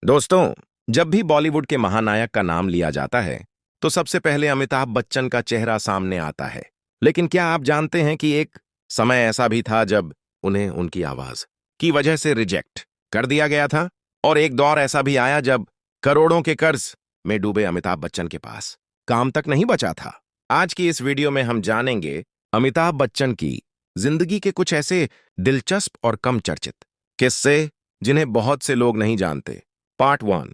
दोस्तों, जब भी बॉलीवुड के महानायक का नाम लिया जाता है तो सबसे पहले अमिताभ बच्चन का चेहरा सामने आता है। लेकिन क्या आप जानते हैं कि एक समय ऐसा भी था जब उन्हें उनकी आवाज की वजह से रिजेक्ट कर दिया गया था? और एक दौर ऐसा भी आया जब करोड़ों के कर्ज में डूबे अमिताभ बच्चन के पास काम तक नहीं बचा था। आज की इस वीडियो में हम जानेंगे अमिताभ बच्चन की जिंदगी के कुछ ऐसे दिलचस्प और कम चर्चित किस्से जिन्हें बहुत से लोग नहीं जानते। पार्ट 1,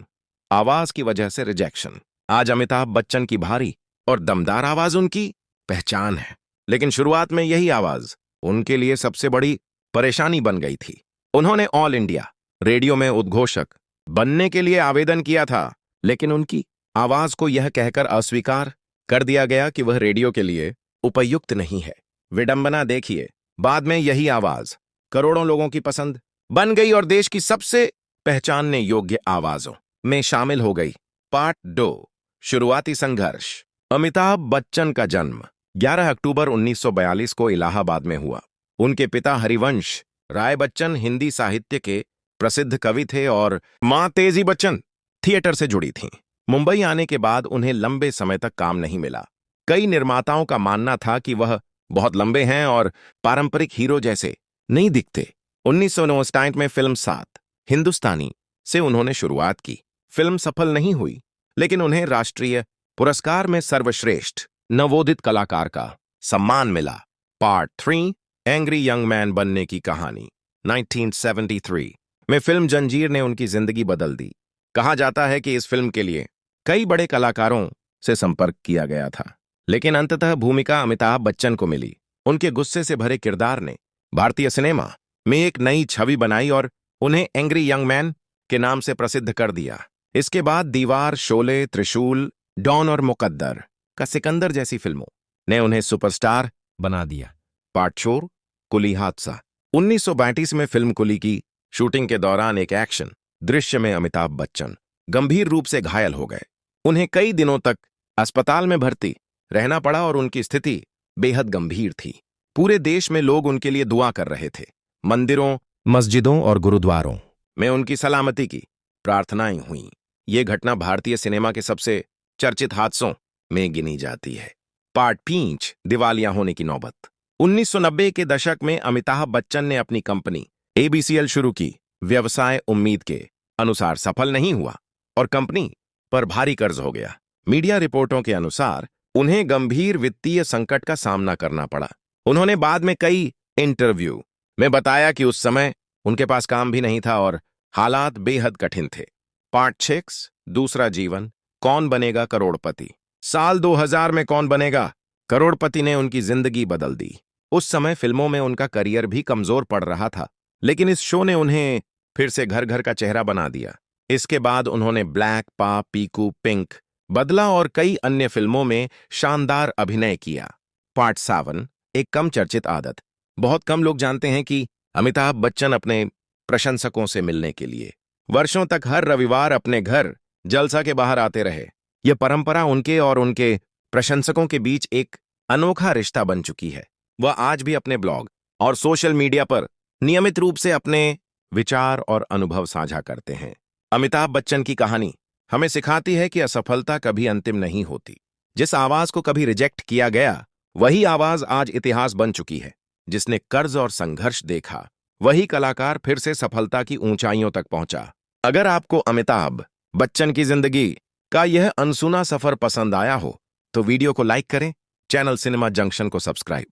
आवाज की वजह से रिजेक्शन। आज अमिताभ बच्चन की भारी और दमदार आवाज उनकी पहचान है, लेकिन शुरुआत में यही आवाज उनके लिए सबसे बड़ी परेशानी बन गई थी। उन्होंने ऑल इंडिया रेडियो में उद्घोषक बनने के लिए आवेदन किया था, लेकिन उनकी आवाज को यह कहकर अस्वीकार कर दिया गया कि वह रेडियो के लिए उपयुक्त नहीं है। विडंबना देखिए, बाद में यही आवाज करोड़ों लोगों की पसंद बन गई और देश की सबसे पहचानने योग्य आवाजों में शामिल हो गई। पार्ट 2, शुरुआती संघर्ष। अमिताभ बच्चन का जन्म 11 अक्टूबर 1942 को इलाहाबाद में हुआ। उनके पिता हरिवंश राय बच्चन हिंदी साहित्य के प्रसिद्ध कवि थे और मां तेजी बच्चन थिएटर से जुड़ी थीं। मुंबई आने के बाद उन्हें लंबे समय तक काम नहीं मिला। कई निर्माताओं का मानना था कि वह बहुत लंबे हैं और पारंपरिक हीरो जैसे नहीं दिखते। 1959 में फिल्म 7 हिंदुस्तानी से उन्होंने शुरुआत की। फिल्म सफल नहीं हुई, लेकिन उन्हें राष्ट्रीय पुरस्कार में सर्वश्रेष्ठ नवोदित कलाकार का सम्मान मिला। पार्ट 3, एंग्री यंग मैन बनने की कहानी। 1973 में फिल्म जंजीर ने उनकी जिंदगी बदल दी। कहा जाता है कि इस फिल्म के लिए कई बड़े कलाकारों से संपर्क किया गया था, लेकिन अंततः भूमिका अमिताभ बच्चन को मिली। उनके गुस्से से भरे किरदार ने भारतीय सिनेमा में एक नई छवि बनाई और उन्हें एंग्री यंग मैन के नाम से प्रसिद्ध कर दिया। इसके बाद दीवार, शोले, त्रिशूल, डॉन और मुकद्दर का सिकंदर जैसी फिल्मों ने उन्हें सुपरस्टार बना दिया। पार्ट 4, कुली हादसा। 1932 में फिल्म कुली की शूटिंग के दौरान एक एक्शन दृश्य में अमिताभ बच्चन गंभीर रूप से घायल हो गए। उन्हें कई दिनों तक अस्पताल में भर्ती रहना पड़ा और उनकी स्थिति बेहद गंभीर थी। पूरे देश में लोग उनके लिए दुआ कर रहे थे। मंदिरों, मस्जिदों और गुरुद्वारों में उनकी सलामती की प्रार्थनाएं हुईं। ये घटना भारतीय सिनेमा के सबसे चर्चित हादसों में गिनी जाती है। पार्ट 5, दिवालिया होने की नौबत। 1990 के दशक में अमिताभ बच्चन ने अपनी कंपनी ABCL शुरू की। व्यवसाय उम्मीद के अनुसार सफल नहीं हुआ और कंपनी पर भारी कर्ज हो गया। मीडिया रिपोर्टों के अनुसार उन्हें गंभीर वित्तीय संकट का सामना करना पड़ा। उन्होंने बाद में कई इंटरव्यू में बताया कि उस समय उनके पास काम भी नहीं था और हालात बेहद कठिन थे। पार्ट 6, दूसरा जीवन। कौन बनेगा करोड़पति। साल 2000 में कौन बनेगा करोड़पति ने उनकी जिंदगी बदल दी। उस समय फिल्मों में उनका करियर भी कमजोर पड़ रहा था, लेकिन इस शो ने उन्हें फिर से घर घर का चेहरा बना दिया। इसके बाद उन्होंने ब्लैक पा, पीकू, पिंक, बदला और कई अन्य फिल्मों में शानदार अभिनय किया। पार्ट 7, एक कम चर्चित आदत। बहुत कम लोग जानते हैं कि अमिताभ बच्चन अपने प्रशंसकों से मिलने के लिए वर्षों तक हर रविवार अपने घर जलसा के बाहर आते रहे। यह परंपरा उनके और उनके प्रशंसकों के बीच एक अनोखा रिश्ता बन चुकी है। वह आज भी अपने ब्लॉग और सोशल मीडिया पर नियमित रूप से अपने विचार और अनुभव साझा करते हैं। अमिताभ बच्चन की कहानी हमें सिखाती है कि असफलता कभी अंतिम नहीं होती। जिस आवाज को कभी रिजेक्ट किया गया, वही आवाज आज इतिहास बन चुकी है। जिसने कर्ज और संघर्ष देखा, वही कलाकार फिर से सफलता की ऊंचाइयों तक पहुंचा। अगर आपको अमिताभ बच्चन की जिंदगी का यह अनसुना सफर पसंद आया हो तो वीडियो को लाइक करें, चैनल सिनेमा जंक्शन को सब्सक्राइब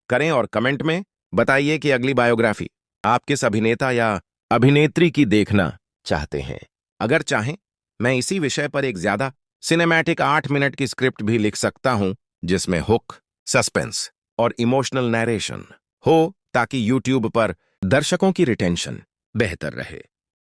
करें और कमेंट में बताइए कि अगली बायोग्राफी आप किस अभिनेता या अभिनेत्री की देखना चाहते हैं। अगर चाहें, मैं इसी विषय पर एक ज्यादा सिनेमैटिक 8 मिनट की स्क्रिप्ट भी लिख सकता हूं, जिसमें हुक, सस्पेंस और इमोशनल नैरेशन हो, ताकि YouTube पर दर्शकों की रिटेंशन बेहतर रहे।